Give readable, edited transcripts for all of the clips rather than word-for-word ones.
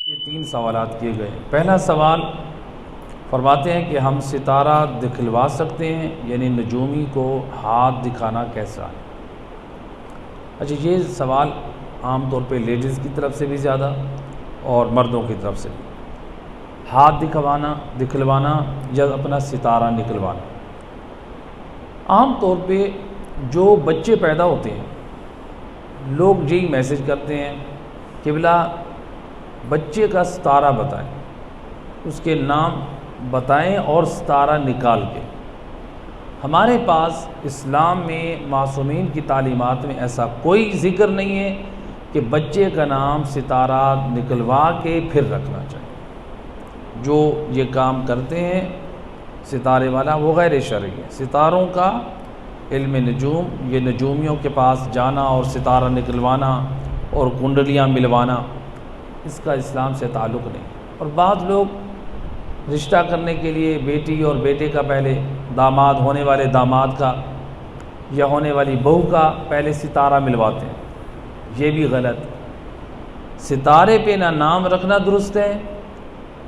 یہ 3 سوالات کیے گئے۔ پہلا سوال فرماتے ہیں کہ ہم ستارہ دکھلوا سکتے ہیں، یعنی نجومی کو ہاتھ دکھانا کیسا ہے؟ اچھا، یہ سوال عام طور پہ لیڈیز کی طرف سے بھی زیادہ اور مردوں کی طرف سے بھی، ہاتھ دکھلوانا یا اپنا ستارہ نکلوانا۔ عام طور پہ جو بچے پیدا ہوتے ہیں لوگ یہی میسج کرتے ہیں کہ بلا بچے کا ستارہ بتائیں، اس کے نام بتائیں اور ستارہ نکال کے۔ ہمارے پاس اسلام میں معصومین کی تعلیمات میں ایسا کوئی ذکر نہیں ہے کہ بچے کا نام ستارہ نکلوا کے پھر رکھنا چاہیے۔ جو یہ کام کرتے ہیں ستارے والا وہ غیر شرعی ہے۔ ستاروں کا علم نجوم، یہ نجومیوں کے پاس جانا اور ستارہ نکلوانا اور کنڈلیاں ملوانا، اس کا اسلام سے تعلق نہیں۔ اور بعض لوگ رشتہ کرنے کے لیے بیٹی اور بیٹے کا پہلے داماد، ہونے والے داماد کا یا ہونے والی بہو کا پہلے ستارہ ملواتے ہیں، یہ بھی غلط۔ ستارے پہ نہ نام رکھنا درست ہے،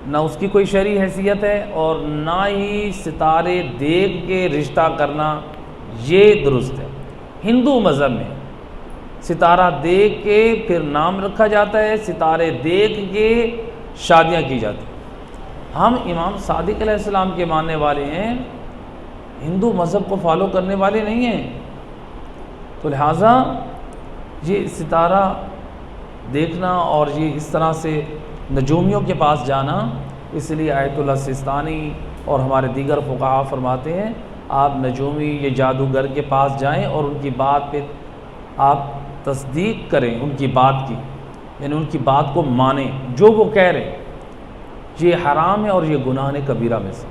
نہ اس کی کوئی شرعی حیثیت ہے، اور نہ ہی ستارے دیکھ کے رشتہ کرنا یہ درست ہے۔ ہندو مذہب میں ستارہ دیکھ کے پھر نام رکھا جاتا ہے، ستارے دیکھ کے شادیاں کی جاتی ہیں۔ ہم امام صادق علیہ السلام کے ماننے والے ہیں، ہندو مذہب کو فالو کرنے والے نہیں ہیں، تو لہٰذا یہ ستارہ دیکھنا اور یہ اس طرح سے نجومیوں کے پاس جانا، اس لیے آیت اللہ سستانی اور ہمارے دیگر فقہا فرماتے ہیں آپ نجومی یہ جادوگر کے پاس جائیں اور ان کی بات پہ آپ تصدیق کریں، ان کی بات کی، یعنی ان کی بات کو مانیں، جو وہ کہہ رہے ہیں۔ یہ حرام ہے اور یہ گناہ کبیرہ میں سے،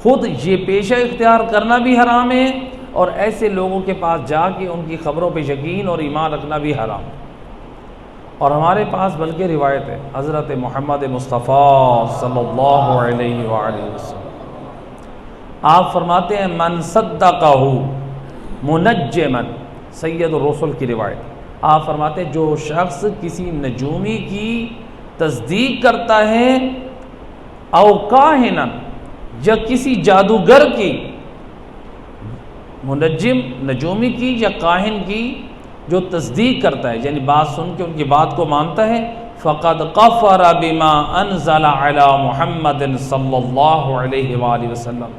خود یہ پیشہ اختیار کرنا بھی حرام ہے اور ایسے لوگوں کے پاس جا کے ان کی خبروں پہ یقین اور ایمان رکھنا بھی حرام ہے۔ اور ہمارے پاس بلکہ روایت ہے حضرت محمد مصطفیٰ صلی اللہ علیہ وآلہ وسلم، آپ فرماتے ہیں من صدقہ منجما، سید الرسل کی روایت، آپ فرماتے ہیں جو شخص کسی نجومی کی تصدیق کرتا ہے، او کاہنا، یا کسی جادوگر کی، منجم نجومی کی یا کاہن کی جو تصدیق کرتا ہے، یعنی بات سن کے ان کی بات کو مانتا ہے، فقد کفر بما انزل علی محمد صلی اللہ علیہ وآلہ وسلم،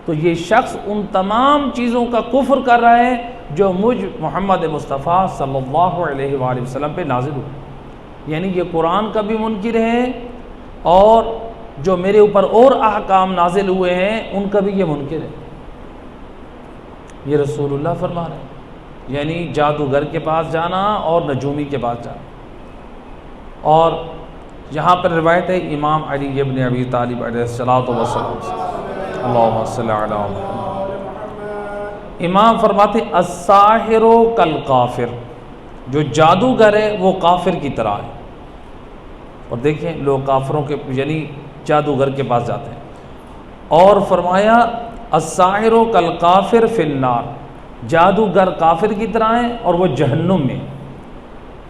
تو یہ شخص ان تمام چیزوں کا کفر کر رہا ہے جو مجھ محمد مصطفیٰ صلی اللہ علیہ وآلہ وسلم پہ نازل ہوئے، یعنی یہ قرآن کا بھی منکر ہے اور جو میرے اوپر اور احکام نازل ہوئے ہیں ان کا بھی یہ منکر ہے۔ یہ رسول اللہ فرما رہے ہیں، یعنی جادوگر کے پاس جانا اور نجومی کے پاس جانا۔ اور یہاں پر روایت ہے امام علی ابن ابی طالب علیہ الصلوۃ والسلام سے، اللہم صلی علی محمد، امام فرماتے الساحر کالکافر، جو جادوگر ہے وہ کافر کی طرح ہے۔ اور دیکھیں لوگ کافروں کے یعنی جادوگر کے پاس جاتے ہیں، اور فرمایا الساحر کالکافر فی النار، جادوگر کافر کی طرح ہے اور وہ جہنم میں۔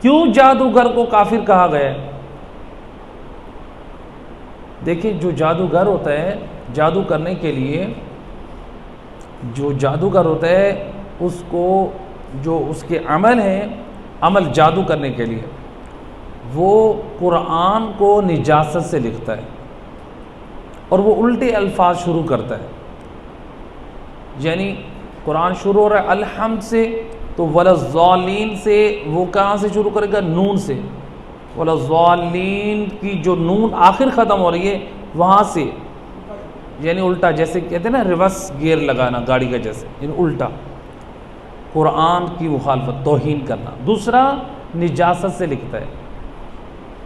کیوں جادوگر کو کافر کہا گیا ہے؟ دیکھیں جو جادوگر ہوتا ہے، جادو کرنے کے لیے جو جادوگر ہوتا ہے اس کو جو اس کے عمل ہیں، عمل جادو کرنے کے لیے وہ قرآن کو نجاست سے لکھتا ہے اور وہ الٹے الفاظ شروع کرتا ہے، یعنی قرآن شروع ہو رہا ہے الحمد سے تو ولضالین سے وہ کہاں سے شروع کرے گا؟ نون سے، ولضالین کی جو نون آخر ختم ہو رہی ہے وہاں سے، یعنی الٹا، جیسے کہتے ہیں نا ریورس گیئر لگانا گاڑی کا، جیسے یعنی الٹا، قرآن کی مخالفت، توہین کرنا۔ دوسرا نجاست سے لکھتا ہے،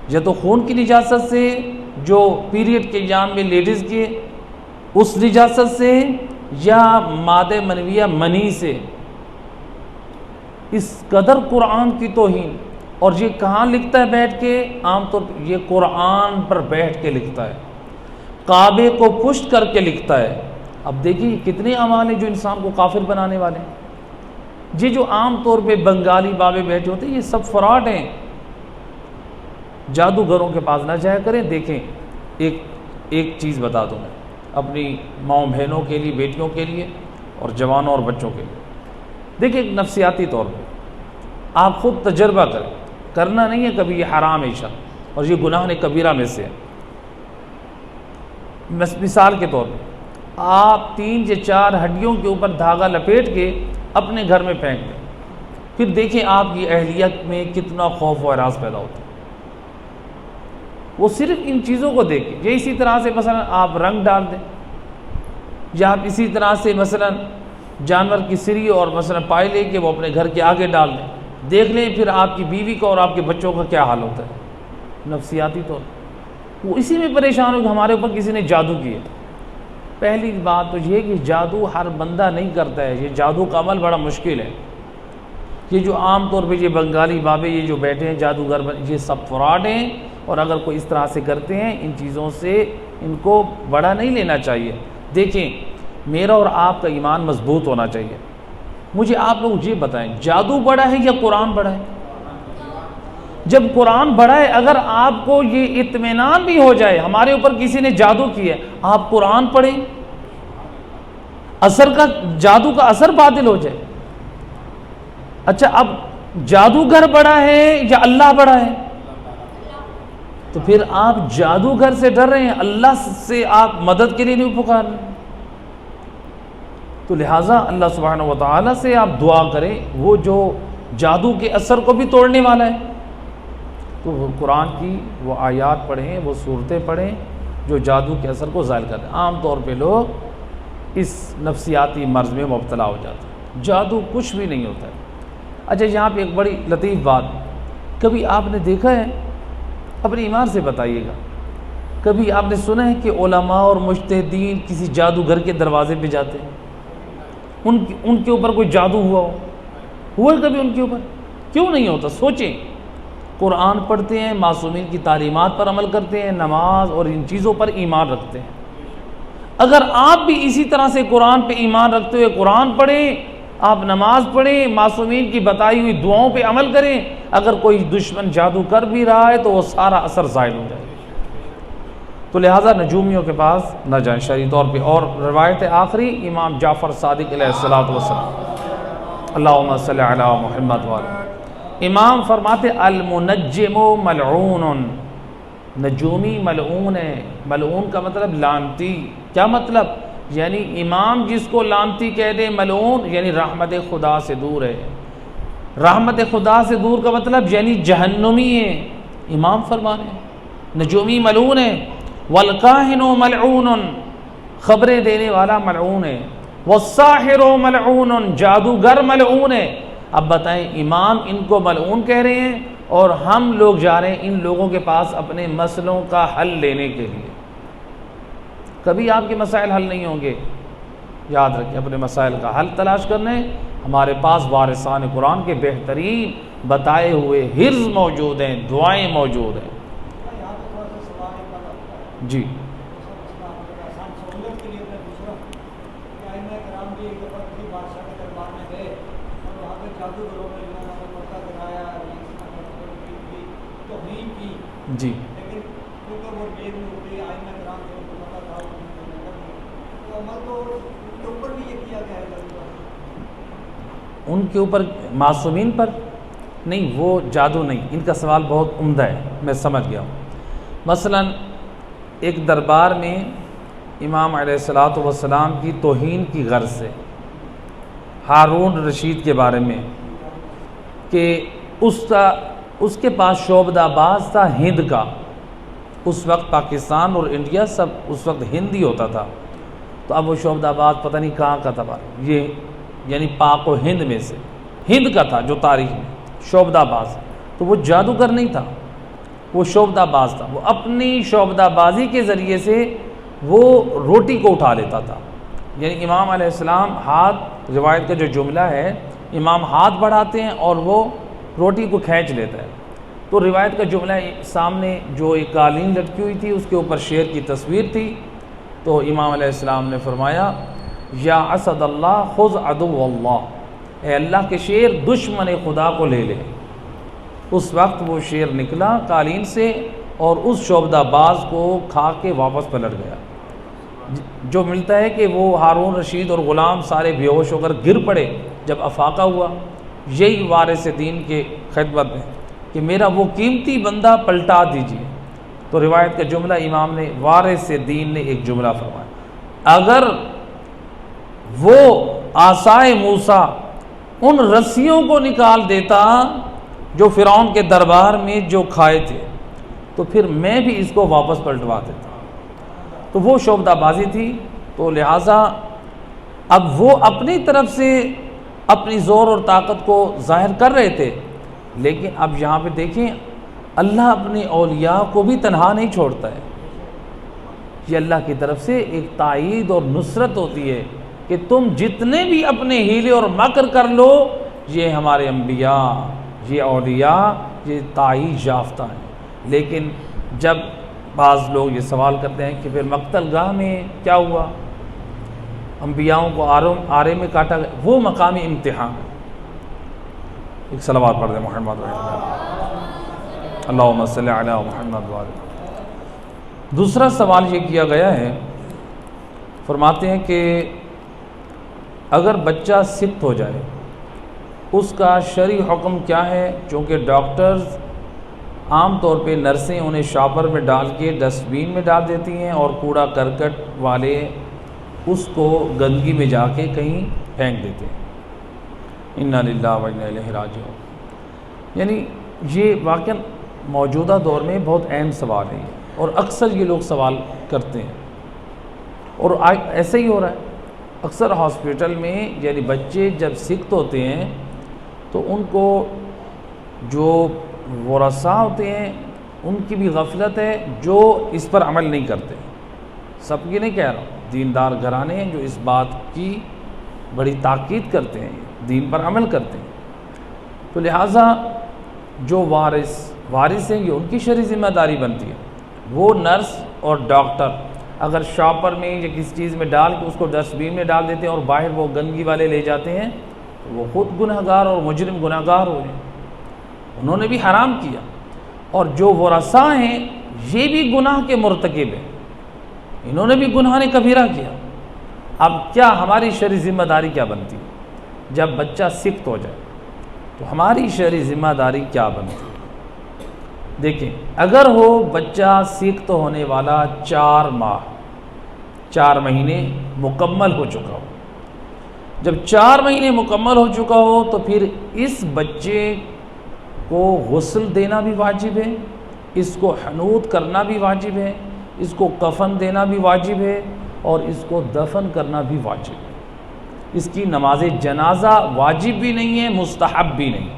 یا تو خون کی نجاست سے جو پیریڈ کے ایام میں لیڈیز کی اس نجاست سے، یا مادہ منویہ منی سے۔ اس قدر قرآن کی توہین، اور یہ کہاں لکھتا ہے بیٹھ کے؟ عام طور پر یہ قرآن پر بیٹھ کے لکھتا ہے، کعبے کو پشت کر کے لکھتا ہے۔ اب دیکھیے کتنے اعمال ہیں جو انسان کو کافر بنانے والے ہیں۔ یہ جو عام طور پہ بنگالی بابے بیٹھے ہوتے ہیں یہ سب فراڈ ہیں، جادوگروں کے پاس نہ جایا کریں۔ دیکھیں ایک چیز بتا دوں میں اپنی ماؤں بہنوں کے لیے، بیٹیوں کے لیے اور جوانوں اور بچوں کے لیے۔ دیکھیں ایک نفسیاتی طور پہ آپ خود تجربہ کریں، کرنا نہیں ہے کبھی، یہ حرام ہے شر اور یہ گناہ کبیرہ میں سے ہے۔ مثال کے طور پہ آپ 3 یا 4 ہڈیوں کے اوپر دھاگا لپیٹ کے اپنے گھر میں پھینک دیں، پھر دیکھیں آپ کی اہلیت میں کتنا خوف و ہراس پیدا ہوتا ہے۔ وہ صرف ان چیزوں کو دیکھیں۔ یا اسی طرح سے مثلا آپ رنگ ڈال دیں، یا آپ اسی طرح سے مثلا جانور کی سری اور مثلا پائے لے کے وہ اپنے گھر کے آگے ڈال دیں، دیکھ لیں پھر آپ کی بیوی کا اور آپ کے بچوں کا کیا حال ہوتا ہے نفسیاتی طور پر۔ وہ اسی میں پریشان ہو کہ ہمارے اوپر کسی نے جادو کیا۔ پہلی بات تو یہ کہ جادو ہر بندہ نہیں کرتا ہے، یہ جادو کا عمل بڑا مشکل ہے۔ یہ جو عام طور پہ یہ بنگالی بابے یہ جو بیٹھے ہیں جادوگر، یہ سب فراڈ ہیں، اور اگر کوئی اس طرح سے کرتے ہیں ان چیزوں سے ان کو بڑا نہیں لینا چاہیے۔ دیکھیں میرا اور آپ کا ایمان مضبوط ہونا چاہیے۔ مجھے آپ لوگ یہ بتائیں جادو بڑا ہے یا قرآن بڑا ہے؟ جب قرآن بڑا ہے، اگر آپ کو یہ اطمینان بھی ہو جائے ہمارے اوپر کسی نے جادو کیا ہے، آپ قرآن پڑھیں، جادو کا اثر باطل ہو جائے۔ اچھا اب جادوگر بڑا ہے یا اللہ بڑا ہے؟ تو پھر آپ جادوگر سے ڈر رہے ہیں، اللہ سے آپ مدد کے لیے نہیں پکار رہے۔ تو لہٰذا اللہ سبحانہ و تعالیٰ سے آپ دعا کریں، وہ جو جادو کے اثر کو بھی توڑنے والا ہے۔ تو وہ قرآن کی وہ آیات پڑھیں، وہ صورتیں پڑھیں جو جادو کے اثر کو زائل کرتے ہیں۔ عام طور پہ لوگ اس نفسیاتی مرض میں مبتلا ہو جاتے ہیں۔ جادو کچھ بھی نہیں ہوتا ہے۔ اچھا یہاں پہ ایک بڑی لطیف بات، کبھی آپ نے دیکھا ہے، اپنے ایمان سے بتائیے گا، کبھی آپ نے سنا ہے کہ علماء اور مجتہدین کسی جادوگر کے دروازے پہ جاتے ہیں، ان کے اوپر کوئی جادو ہوا ہے کبھی ان کے اوپر؟ کیوں نہیں ہوتا؟ سوچیں، قرآن پڑھتے ہیں، معصومین کی تعلیمات پر عمل کرتے ہیں، نماز اور ان چیزوں پر ایمان رکھتے ہیں۔ اگر آپ بھی اسی طرح سے قرآن پہ ایمان رکھتے ہوئے قرآن پڑھیں، آپ نماز پڑھیں، معصومین کی بتائی ہوئی دعاؤں پہ عمل کریں، اگر کوئی دشمن جادو کر بھی رہا ہے تو وہ سارا اثر زائل ہو جائے گا۔ تو لہٰذا نجومیوں کے پاس نہ جائیں شرعی طور پہ۔ اور روایت آخری امام جعفر صادق علیہ السلام، اللہم صلی علی محمد وعلی، امام فرماتے المنجم ملعون، نجومی ملعون ہے۔ ملعون کا مطلب لعنتی۔ کیا مطلب؟ یعنی امام جس کو لعنتی کہہ دے، ملعون یعنی رحمت خدا سے دور ہے۔ رحمت خدا سے دور کا مطلب یعنی جہنمی ہے۔ امام فرما رہے ہیں نجومی ملعون ہے۔ والکاہن ملعون، خبریں دینے والا ملعون ہے۔ والساحر ملعون، جادوگر ملعون ہے۔ اب بتائیں امام ان کو ملعون کہہ رہے ہیں اور ہم لوگ جا رہے ہیں ان لوگوں کے پاس اپنے مسئلوں کا حل لینے کے لیے۔ کبھی آپ کے مسائل حل نہیں ہوں گے، یاد رکھیں اپنے مسائل کا حل تلاش کرنے ہمارے پاس وارثان قرآن کے بہترین بتائے ہوئے حرز موجود ہیں، دعائیں موجود ہیں۔ جی جی ان کے اوپر معصومین پر نہیں، وہ جادو نہیں۔ ان کا سوال بہت عمدہ ہے، میں سمجھ گیا ہوں۔ مثلا ایک دربار میں امام علیہ الصلوۃ والسلام کی توہین کی غرض سے ہارون رشید کے بارے میں کہ اس کے پاس شعبدہ باز تھا ہند کا۔ اس وقت پاکستان اور انڈیا سب اس وقت ہندی ہوتا تھا، تو اب وہ شعبدہ باز پتہ نہیں کہاں کا تھا، یہ یعنی پاک و ہند میں سے ہند کا تھا جو تاریخ میں شعبدہ باز، تو وہ جادوگر نہیں تھا، وہ شعبدہ باز تھا۔ وہ اپنی شعبدہ بازی کے ذریعے سے وہ روٹی کو اٹھا لیتا تھا۔ یعنی امام علیہ السلام ہاتھ، روایت کا جو جملہ ہے، امام ہاتھ بڑھاتے ہیں اور وہ روٹی کو کھینچ لیتا ہے۔ تو روایت کا جملہ سامنے جو ایک قالین لٹکی ہوئی تھی، اس کے اوپر شیر کی تصویر تھی، تو امام علیہ السلام نے فرمایا یا اسد اللہ خذ عدو اللہ، اے اللہ کے شیر دشمن خدا کو لے لے۔ اس وقت وہ شیر نکلا قالین سے اور اس شعبدہ باز کو کھا کے واپس پلٹ گیا۔ جو ملتا ہے کہ وہ ہارون رشید اور غلام سارے بے ہوش ہو کر گر پڑے جب افاقہ ہوا۔ یہی وارث دین کے خدمت میں کہ میرا وہ قیمتی بندہ پلٹا دیجیے۔ تو روایت کا جملہ امام نے وارث دین نے ایک جملہ فرمایا، اگر وہ عصائے موسیٰ ان رسیوں کو نکال دیتا جو فرعون کے دربار میں جو کھائے تھے تو پھر میں بھی اس کو واپس پلٹوا دیتا۔ تو وہ شعبدہ بازی تھی، تو لہٰذا اب وہ اپنی طرف سے اپنی زور اور طاقت کو ظاہر کر رہے تھے، لیکن اب یہاں پہ دیکھیں اللہ اپنے اولیاء کو بھی تنہا نہیں چھوڑتا ہے۔ یہ اللہ کی طرف سے ایک تائید اور نصرت ہوتی ہے کہ تم جتنے بھی اپنے ہیلے اور مکر کر لو، یہ ہمارے انبیاء، یہ اولیاء، یہ تائید یافتہ ہیں۔ لیکن جب بعض لوگ یہ سوال کرتے ہیں کہ پھر مقتل گاہ میں کیا ہوا، انبیاؤں کو آرے میں کاٹا گیا، وہ مقامی امتحان ہے۔ ایک صلوات پڑھ دیں محمد اللہم صلی علی محمد وعلی۔ دوسرا سوال یہ کیا گیا ہے، فرماتے ہیں کہ اگر بچہ سکت ہو جائے اس کا شرعی حکم کیا ہے؟ چونکہ ڈاکٹرز عام طور پہ نرسیں انہیں شاپر میں ڈال کے ڈسٹ بین میں ڈال دیتی ہیں اور کوڑا کرکٹ والے اس کو گندگی میں جا کے کہیں پھینک دیتے ہیں۔ انا للہ و انا الیہ راجعون۔ یعنی یہ واقعاً موجودہ دور میں بہت اہم سوال ہے اور اکثر یہ لوگ سوال کرتے ہیں، اور ایسا ہی ہو رہا ہے اکثر ہاسپٹل میں۔ یعنی بچے جب سکت ہوتے ہیں تو ان کو جو ورثاء ہوتے ہیں ان کی بھی غفلت ہے جو اس پر عمل نہیں کرتے۔ سب کی نہیں کہہ رہا ہوں، دیندار گھرانے ہیں جو اس بات کی بڑی تاکید کرتے ہیں، دین پر عمل کرتے ہیں۔ تو لہٰذا جو وارث ہیں یہ ان کی شرعی ذمہ داری بنتی ہے۔ وہ نرس اور ڈاکٹر اگر شاپر میں یا کسی چیز میں ڈال کے اس کو ڈسٹ بین میں ڈال دیتے ہیں اور باہر وہ گندگی والے لے جاتے ہیں تو وہ خود گنہگار اور مجرم گنہگار ہو جائیں، انہوں نے بھی حرام کیا، اور جو ورثاء ہیں یہ بھی گناہ کے مرتکب ہیں، انہوں نے بھی گناہ کبیرہ کیا۔ اب کیا ہماری شرعی ذمہ داری کیا بنتی ہے؟ جب بچہ سکت ہو جائے تو ہماری شرعی ذمہ داری کیا بنتی ہے؟ دیکھیں، اگر ہو بچہ سکت ہونے والا 4 مہینے مکمل ہو چکا ہو، جب 4 مہینے مکمل ہو چکا ہو تو پھر اس بچے کو غسل دینا بھی واجب ہے، اس کو حنوط کرنا بھی واجب ہے، اس کو کفن دینا بھی واجب ہے، اور اس کو دفن کرنا بھی واجب ہے۔ اس کی نماز جنازہ واجب بھی نہیں ہے، مستحب بھی نہیں۔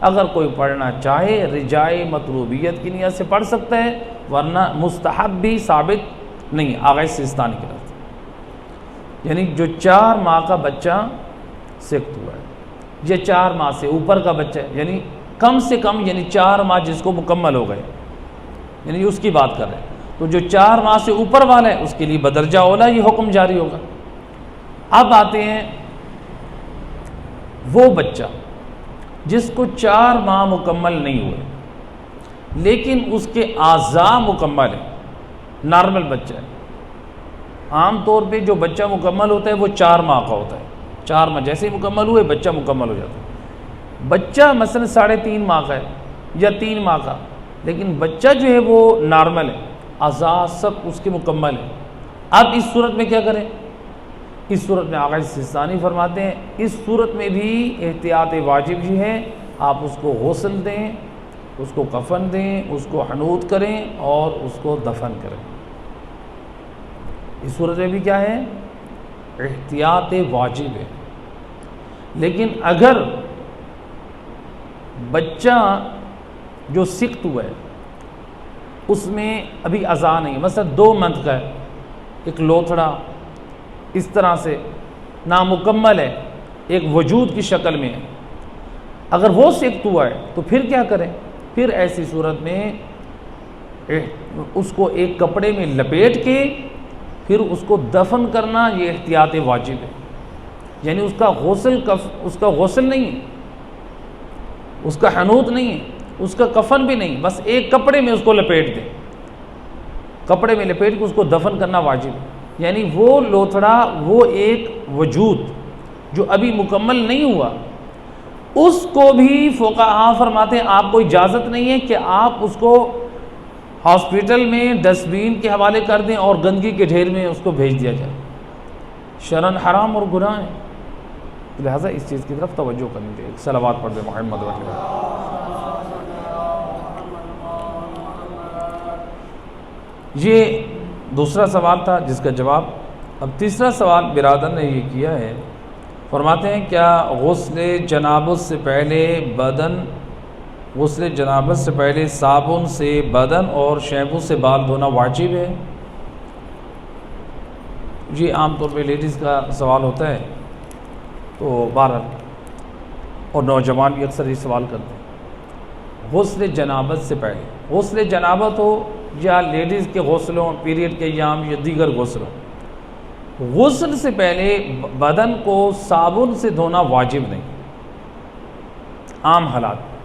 اگر کوئی پڑھنا چاہے رجائے مطلوبیت کی نیت سے پڑھ سکتا ہے، ورنہ مستحب بھی ثابت نہیں۔ آغا سیستانی کی طرف سے یعنی جو 4 ماہ کا بچہ سکت ہوا ہے، یہ 4 ماہ سے اوپر کا بچہ ہے، یعنی کم سے کم یعنی 4 ماہ جس کو مکمل ہو گئے، یعنی اس کی بات کر رہے ہیں، تو جو 4 ماہ سے اوپر والا ہے اس کے لیے بدرجہ اولا یہ حکم جاری ہوگا۔ اب آتے ہیں وہ بچہ جس کو 4 ماہ مکمل نہیں ہوئے لیکن اس کے اعضاء مکمل ہیں، نارمل بچہ ہے۔ عام طور پہ جو بچہ مکمل ہوتا ہے وہ 4 ماہ کا ہوتا ہے، 4 ماہ جیسے ہی مکمل ہوئے بچہ مکمل ہو جاتا ہے۔ بچہ مثلا 3.5 ماہ کا ہے یا 3 ماہ کا، لیکن بچہ جو ہے وہ نارمل ہے، اعضاء سب اس کے مکمل ہیں۔ اب اس صورت میں کیا کریں؟ اس صورت میں آغا سیستانی فرماتے ہیں اس صورت میں بھی احتیاط واجب ہی ہے، آپ اس کو غسل دیں، اس کو کفن دیں، اس کو حنوط کریں اور اس کو دفن کریں۔ اس صورت میں بھی کیا ہے؟ احتیاط واجب ہے۔ لیکن اگر بچہ جو سکت ہوا ہے اس میں ابھی اعضاء نہیں، مثلا 2 منتھ کا ہے، ایک لوتھڑا اس طرح سے نامکمل ہے، ایک وجود کی شکل میں ہے، اگر وہ سکت ہوا ہے تو پھر کیا کریں؟ پھر ایسی صورت میں اس کو ایک کپڑے میں لپیٹ کے پھر اس کو دفن کرنا، یہ احتیاط واجب ہے۔ یعنی اس کا غسل نہیں ہے، اس کا حنوط نہیں ہے، اس کا کفن بھی نہیں، بس ایک کپڑے میں اس کو لپیٹ دیں، کپڑے میں لپیٹ کے اس کو دفن کرنا واجب ہے۔ یعنی وہ لوتھڑا، وہ ایک وجود جو ابھی مکمل نہیں ہوا، اس کو بھی فقہاء فرماتے ہیں آپ کو اجازت نہیں ہے کہ آپ اس کو ہاسپٹل میں ڈسٹ بین کے حوالے کر دیں اور گندگی کے ڈھیر میں اس کو بھیج دیا جائے، شرعاً حرام اور گناہ ہے۔ لہٰذا اس چیز کی طرف توجہ کرنی چاہیے۔ صلوات پڑھ دیں محمد وسلم۔ یہ دوسرا سوال تھا جس کا جواب۔ اب تیسرا سوال برادر نے یہ کیا ہے، فرماتے ہیں کیا غسل جنابت سے پہلے صابن سے بدن اور شیمپو سے بال دھونا واجب ہے؟ یہ عام طور پہ لیڈیز کا سوال ہوتا ہے، تو بہرحال اور نوجوان بھی اکثر یہ سوال کرتے ہیں۔ غسل جنابت سے پہلے، غسل جنابت ہو یا لیڈیز کے غسلوں، پیریڈ کے ایام یا دیگر غسلوں، غسل سے پہلے بدن کو صابن سے دھونا واجب نہیں عام حالات میں،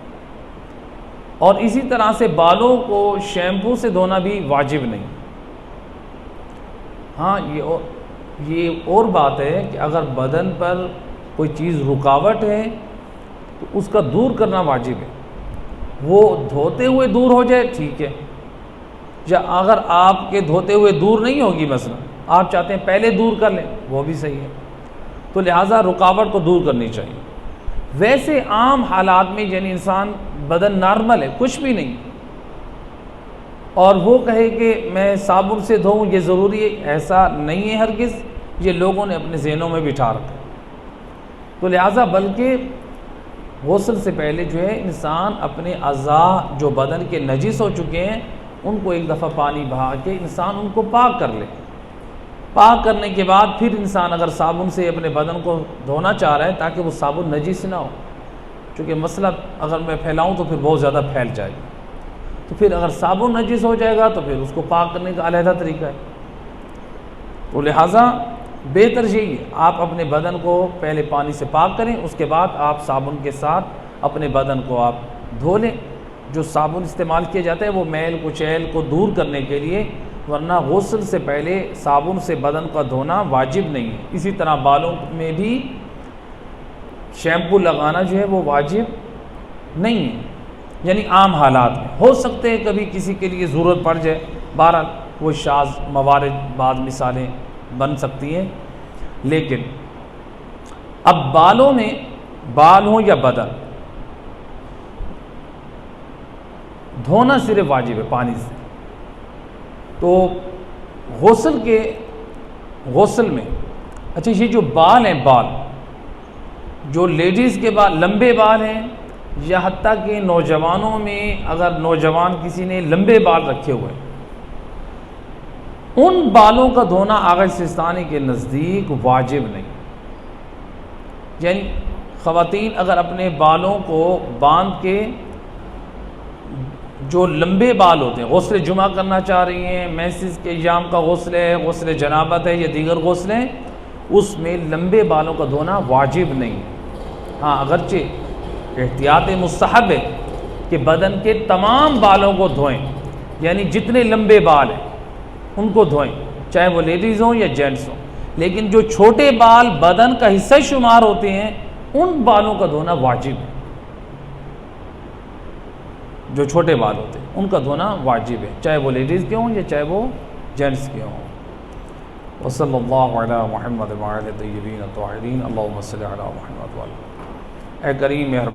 اور اسی طرح سے بالوں کو شیمپو سے دھونا بھی واجب نہیں۔ ہاں یہ اور بات ہے کہ اگر بدن پر کوئی چیز رکاوٹ ہے تو اس کا دور کرنا واجب ہے، وہ دھوتے ہوئے دور ہو جائے ٹھیک ہے، یا اگر آپ کے دھوتے ہوئے دور نہیں ہوگی مثلا آپ چاہتے ہیں پہلے دور کر لیں، وہ بھی صحیح ہے، تو لہٰذا رکاوٹ کو دور کرنی چاہیے۔ ویسے عام حالات میں یعنی انسان بدن نارمل ہے، کچھ بھی نہیں، اور وہ کہے کہ میں صابن سے دھوؤں یہ ضروری ہے، ایسا نہیں ہے ہرگز، یہ لوگوں نے اپنے ذہنوں میں بٹھا رکھا ہے۔ تو لہٰذا بلکہ غسل سے پہلے جو ہے انسان اپنے اعضاء جو بدن کے نجس ہو چکے ہیں ان کو ایک دفعہ پانی بہا کے انسان ان کو پاک کر لے۔ پاک کرنے کے بعد پھر انسان اگر صابن سے اپنے بدن کو دھونا چاہ رہا ہے تاکہ وہ صابن نجس نہ ہو، چونکہ مسئلہ اگر میں پھیلاؤں تو پھر بہت زیادہ پھیل جائے گا، تو پھر اگر صابن نجس ہو جائے گا تو پھر اس کو پاک کرنے کا علیحدہ طریقہ ہے۔ تو لہٰذا بہتر یہی ہے آپ اپنے بدن کو پہلے پانی سے پاک کریں، اس کے بعد آپ صابن کے ساتھ اپنے بدن کو آپ دھو لیں۔ جو صابن استعمال کیا جاتا ہے وہ میل کچیل کو دور کرنے کے لیے، ورنہ غسل سے پہلے صابن سے بدن کا دھونا واجب نہیں ہے۔ اسی طرح بالوں میں بھی شیمپو لگانا جو ہے وہ واجب نہیں ہے، یعنی عام حالات میں ہو سکتے ہیں کبھی کسی کے لیے ضرورت پڑ جائے، بہرحال وہ شاذ موارد بعض مثالیں بن سکتی ہیں، لیکن اب بالوں میں بال ہوں یا بدن دھونا صرف واجب ہے پانی سے۔ تو غسل میں اچھا یہ جو بال ہیں، بال جو لیڈیز کے بال لمبے بال ہیں یا حتیٰ کہ نوجوانوں میں اگر نوجوان کسی نے لمبے بال رکھے ہوئے، ان بالوں کا دھونا آغا سستانی کے نزدیک واجب نہیں۔ یعنی خواتین اگر اپنے بالوں کو باندھ کے جو لمبے بال ہوتے ہیں غسل جمعہ کرنا چاہ رہی ہیں، میسز کے ایام کا غسل ہے، غسل جنابت ہے یا دیگر غسل ہیں، اس میں لمبے بالوں کا دھونا واجب نہیں۔ ہاں اگرچہ احتیاط مستحب ہے کہ بدن کے تمام بالوں کو دھوئیں، یعنی جتنے لمبے بال ہیں ان کو دھوئیں، چاہے وہ لیڈیز ہوں یا جینٹس ہوں، لیکن جو چھوٹے بال بدن کا حصہ شمار ہوتے ہیں ان بالوں کا دھونا واجب ہے۔ جو چھوٹے بال ہوتے ہیں ان کا دھونا واجب ہے، چاہے وہ لیڈیز کے ہوں یا چاہے وہ جینٹس کے ہوں۔ وصلی اللہ علی محمد وعلی طیبین الطاہرین، اللہم صلی علی محمد وعلی۔ اے کریم مہربان